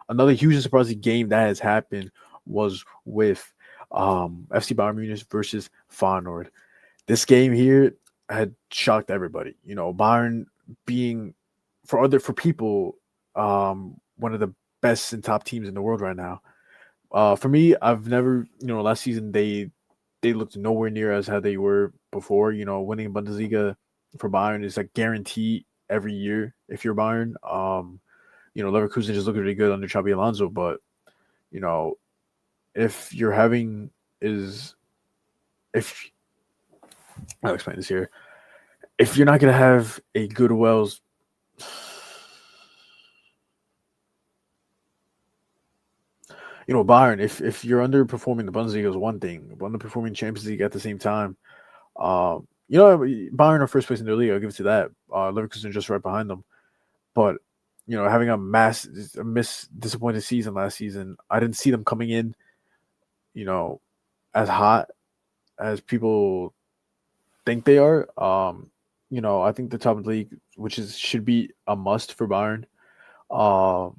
another huge and surprising game that has happened was with FC Bayern Munich versus Feyenoord. This game here had shocked everybody. Bayern being for people one of the best and top teams in the world right now. For me, I've never last season they looked nowhere near as how they were before. Winning Bundesliga for Bayern is a guarantee every year if you're Bayern. Leverkusen just looked really good under Xabi Alonso, but you know, if you're having is if I'll explain this here. If you're not gonna have a good Wells, Bayern, if you're underperforming the Bundesliga is one thing, but underperforming Champions League at the same time, Bayern are first place in their league. I'll give it to that. Leverkusen just right behind them, but having a disappointed season last season, I didn't see them coming in, you know, as hot as people think they are. I think the top of the league, should be a must for Bayern. Uh,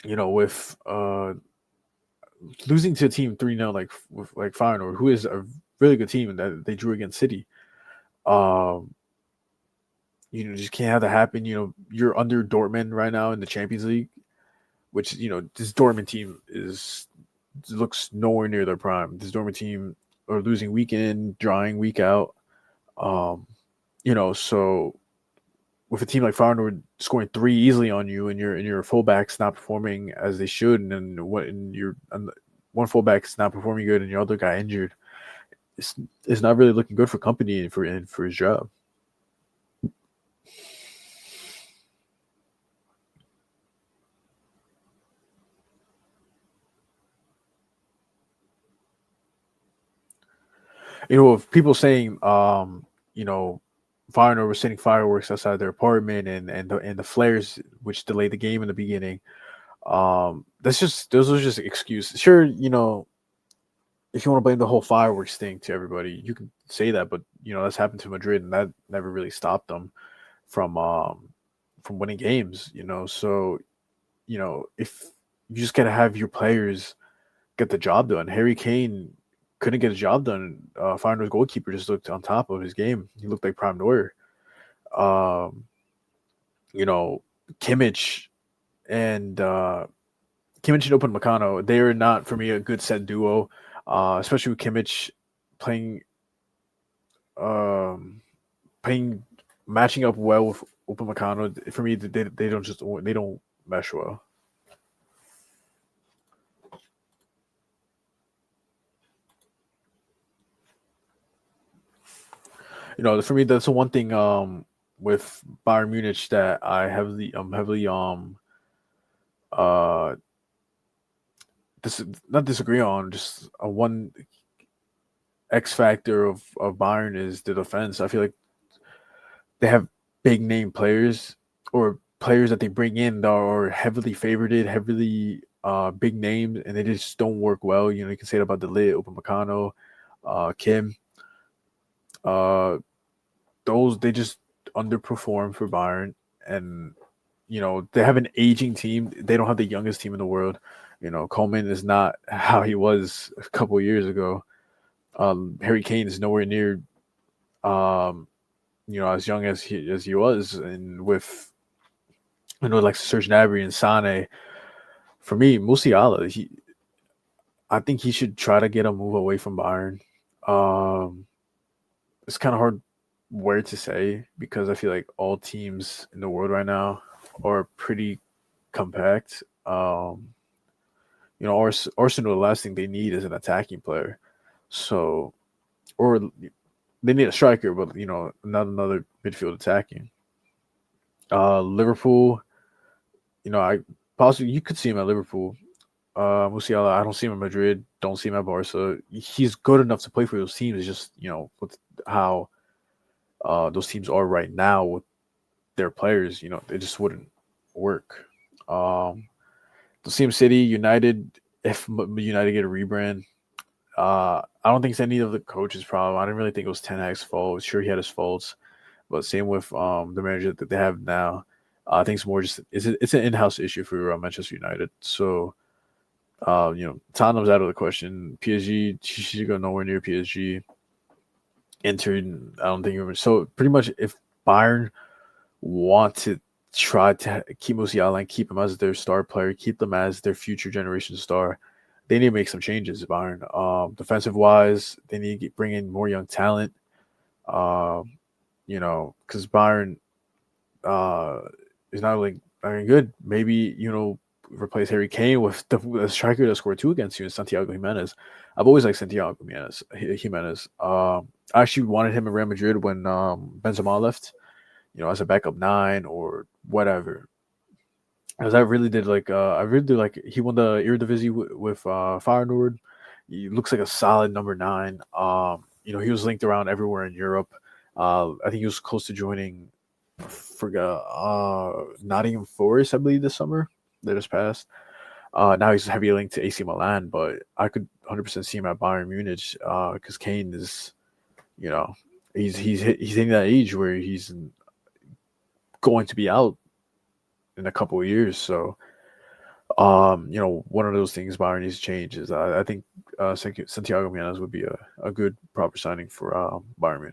with losing to a team 3-0 like Feyenoord, who is a really good team and that they drew against City. Um, just can't have that happen. You're under Dortmund right now in the Champions League, which this Dortmund team looks nowhere near their prime. This Dortmund team are losing week in, drawing week out. So with a team like Feyenoord scoring 3 easily on you, and your fullbacks not performing as they should, and one fullback's not performing good, and your other guy injured, it's not really looking good for company and for his job. If people saying, Feyenoord was setting fireworks outside their apartment and the flares which delayed the game in the beginning. Those are just excuses. Sure, if you want to blame the whole fireworks thing to everybody, you can say that, but that's happened to Madrid, and that never really stopped them from winning games. So if you just gotta have your players get the job done. Harry Kane couldn't get his job done. Feyenoord's goalkeeper just looked on top of his game. He looked like Prime Neuer. Um, Kimmich and Kimmich and Upamecano, they are not for me a good set duo, especially with Kimmich playing um, playing matching up well with Upamecano. For me, they don't mesh well. For me, that's the one thing with Bayern Munich that I heavily uh not disagree on. Just a one X factor of Bayern is the defense. I feel like they have big name players or players that they bring in that are heavily favorited, heavily big names, and they just don't work well. You can say that about the Lit, Upamecano, Kim. Those they just underperform for Bayern, and they have an aging team. They don't have the youngest team in the world. Coleman is not how he was a couple of years ago. Harry Kane is nowhere near as young as he was, and with like Serge Gnabry and Sane. For me, Musiala, I think he should try to get a move away from Bayern. It's kind of hard where to say because I feel like all teams in the world right now are pretty compact. Arsenal, the last thing they need is an attacking player. So, or they need a striker, but not another midfield attacking. Liverpool, I possibly you could see him at Liverpool. Musiala, I don't see him at Madrid. Don't see him at Barca. He's good enough to play for those teams. It's just with how those teams are right now with their players, they just wouldn't work. The same City, United, if United get a rebrand, I don't think it's any of the coach's problem. I didn't really think it was Ten Hag's fault. Sure, he had his faults, but same with the manager that they have now. I think it's more just it's an in-house issue for Manchester United. So Tottenham's out of the question. PSG, she should go nowhere near PSG. Inter, I don't think even so. Pretty much, if Bayern want to try to keep Musiala and keep him as their star player, keep them as their future generation star, they need to make some changes. Bayern, defensive wise, they need to bring in more young talent. Because Bayern uh, is not really good. Maybe replace Harry Kane with the striker that scored two against you, Santiago Jimenez. I've always liked Santiago Jimenez. I actually wanted him in Real Madrid when Benzema left, as a backup nine or whatever. Because I really did like he won the Eredivisie with Feyenoord. He looks like a solid number nine. He was linked around everywhere in Europe. I think he was close to joining. I forgot Nottingham Forest, I believe, this summer that just passed. Now he's heavily linked to AC Milan, but I could 100% see him at Bayern Munich because Kane is, you know, he's hitting that age where he's going to be out in a couple of years. So, one of those things Bayern needs to change is I think Santiago Jimenez would be a good proper signing for Bayern Munich.